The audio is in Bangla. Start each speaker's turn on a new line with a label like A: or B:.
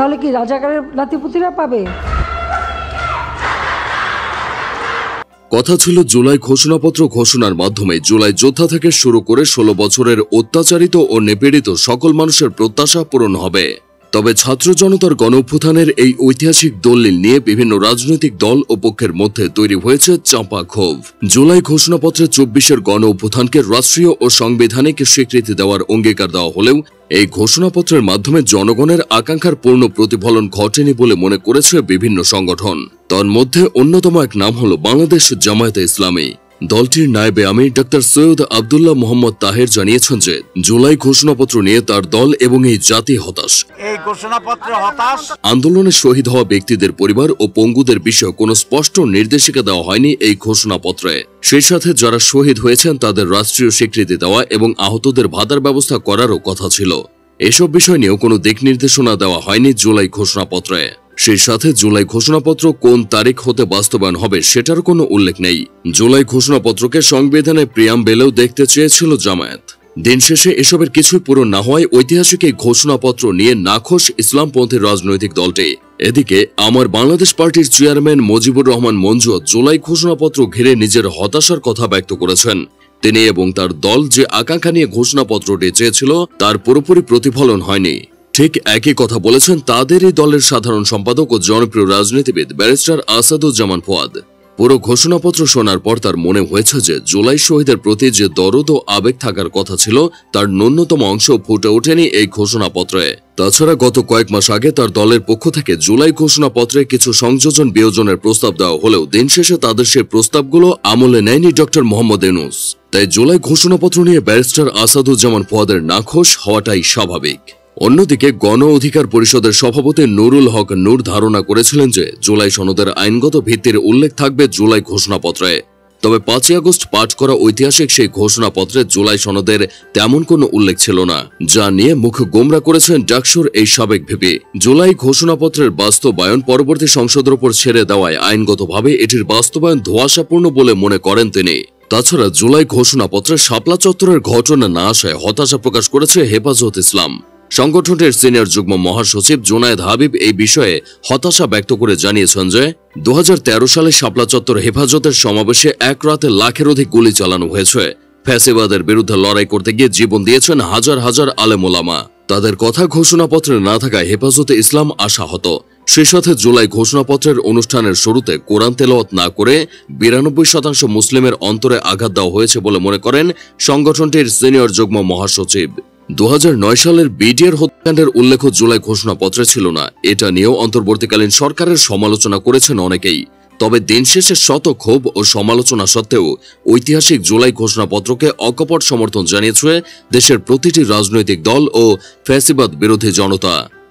A: তাহলে কি রাজাকারের নাতিপুতিরা পাবে?
B: কথা ছিল জুলাই ঘোষণাপত্র ঘোষণার মাধ্যমে জুলাই যোদ্ধা থেকে শুরু করে 16 বছরের অত্যাচারিত ও নিপীড়িত সকল মানুষের প্রত্যাশা পূরণ হবে। তবে ছাত্র জনতার গণঅভ্যুত্থানের এই ঐতিহাসিক দলিল নিয়ে বিভিন্ন রাজনৈতিক দল ও পক্ষের মধ্যে তৈরি হয়েছে চাপা ক্ষোভ। জুলাই ঘোষণাপত্রে 24-এর গণঅভ্যুত্থানকে রাষ্ট্রীয় ও সাংবিধানিক স্বীকৃতি দেওয়ার অঙ্গীকার দেওয়া হলেও এই ঘোষণাপত্রের মাধ্যমে জনগণের আকাঙ্ক্ষার পূর্ণ প্রতিফলন ঘটেনি বলে মনে করেছে বিভিন্ন সংগঠন। তন্মধ্যে অন্যতম এক নাম হল বাংলাদেশ জামায়াতে ইসলামী। দলটির নায়েবে আমির ডক্টর সৈয়দ আব্দুল্লাহ মোহাম্মদ তাহের জানিয়েছেন যে জুলাই ঘোষণাপত্র নিয়ে তার দল এবং এই জাতি হতাশ।
C: এই ঘোষণাপত্রে হতাশ।
B: আন্দোলনে শহীদ হওয়া ব্যক্তিদের পরিবার ও পঙ্গুদের বিষয়ে কোনো স্পষ্ট নির্দেশিকা দেওয়া হয়নি এই ঘোষণাপত্রে। সেই সাথে যারা শহীদ হয়েছেন তাদের রাষ্ট্রীয় স্বীকৃতি দেওয়া এবং আহতদের ভাতার ব্যবস্থা করারও কথা ছিল। এসব বিষয় নিয়েও কোনো দিক নির্দেশনা দেওয়া হয়নি জুলাই ঘোষণাপত্রে। সেই সাথে জুলাই ঘোষণাপত্র কোন তারিখ হতে বাস্তবায়ন হবে সেটার কোনো উল্লেখ নেই। জুলাই ঘোষণাপত্রকে সংবিধানে প্রিয়াম্বেলেও দেখতে চেয়েছিল জামায়াত। দিন শেষে এসবের কিছুই পূরণ না হওয়ায় ঐতিহাসিক এই ঘোষণাপত্র নিয়ে নাখোশ ইসলামপন্থী রাজনৈতিক দলটি। এদিকে আমার বাংলাদেশ পার্টির চেয়ারম্যান মুজিবুর রহমান মঞ্জু জুলাই ঘোষণাপত্র ঘিরে নিজের হতাশার কথা ব্যক্ত করেছেন। তিনি এবং তার দল যে আকাঙ্ক্ষা নিয়ে ঘোষণাপত্রটি চেয়েছিল তার পুরোপুরি প্রতিফলন হয়নি। ঠিক একই কথা বলেছেন তাদেরই দলের সাধারণ সম্পাদক ও জনপ্রিয় রাজনীতিবিদ ব্যারিস্টার আসাদুজ্জামান ফুয়াদ। পুরো ঘোষণাপত্র শোনার পর তার মনে হয়েছে যে জুলাই শহীদের প্রতি যে দরদ ও আবেগ থাকার কথা ছিল তার ন্যূনতম অংশ ফুটে ওঠেনি এই ঘোষণাপত্রে। তাছাড়া গত কয়েক মাস আগে তার দলের পক্ষ থেকে জুলাই ঘোষণাপত্রে কিছু সংযোজন বিয়োজনের প্রস্তাব দেওয়া হলেও দিন শেষে তাদের সেই প্রস্তাবগুলো আমলে নেয়নি ডক্টর মোহাম্মদ ইউনূস। তাই জুলাই ঘোষণাপত্র নিয়ে ব্যারিস্টার আসাদুজ্জামান ফুয়াদের নাখোশ হওয়াটাই স্বাভাবিক। অন্যদিকে গণ অধিকার পরিষদের সভাপতি নুরুল হক নূর ধারণা করেছিলেন যে জুলাই সনদের আইনগত ভিত্তির উল্লেখ থাকবে জুলাই ঘোষণাপত্রে। তবে 5 আগস্ট পাঠ করা ঐতিহাসিক সেই ঘোষণাপত্রে জুলাই সনদের তেমন কোনো উল্লেখ ছিল না, যা নিয়ে মুখ গোমরা করেছেন ডাকসুর এই সাবেক ভিপি। জুলাই ঘোষণাপত্রের বাস্তবায়ন পরবর্তী সংসদের উপর ছেড়ে দেওয়ায় আইনগতভাবে এটির বাস্তবায়ন ধোঁয়াশাপূর্ণ বলে মনে করেন তিনি। তাছাড়া জুলাই ঘোষণাপত্রে শাপলা চত্বরের ঘটনা না আসায় হতাশা প্রকাশ করেছে হেফাজত ইসলাম। সংগঠনটির সিনিয়র যুগ্ম মহাসচিব জুনায়েদ হাবিব এই বিষয়ে হতাশা ব্যক্ত করে জানিয়েছেন যে 2013 সালে শাপলা চত্বর হেফাজতের সমাবেশে এক রাতে লাখের অধিক গুলি চালানো হয়েছে। ফ্যাসিবাদের বিরুদ্ধে লড়াই করতে গিয়ে জীবন দিয়েছেন হাজার হাজার আলেম ওলামা। তাদের কথা ঘোষণাপত্রে না থাকায় হেফাজতে ইসলাম আশাহত। সেই সাথে জুলাই ঘোষণাপত্রের অনুষ্ঠানের শুরুতে কোরআন তেলাওয়াত না করে 92% মুসলিমের অন্তরে আঘাত দেওয়া হয়েছে বলে মনে করেন সংগঠনটির সিনিয়র যুগ্ম মহাসচিব। 2009 সালের বিডিআর হত্যাকাণ্ডের উল্লেখ জুলাই ঘোষণাপত্রে ছিল না। এটা নিয়েও অন্তর্বর্তীকালীন সরকারের সমালোচনা করেছেন অনেকেই। তবে দিন শেষে শত ক্ষোভ ও সমালোচনা সত্ত্বেও ঐতিহাসিক জুলাই ঘোষণাপত্রকে অকপট সমর্থন জানিয়েছে দেশের প্রতিটি রাজনৈতিক দল ও ফ্যাসিবাদ বিরোধী জনতা।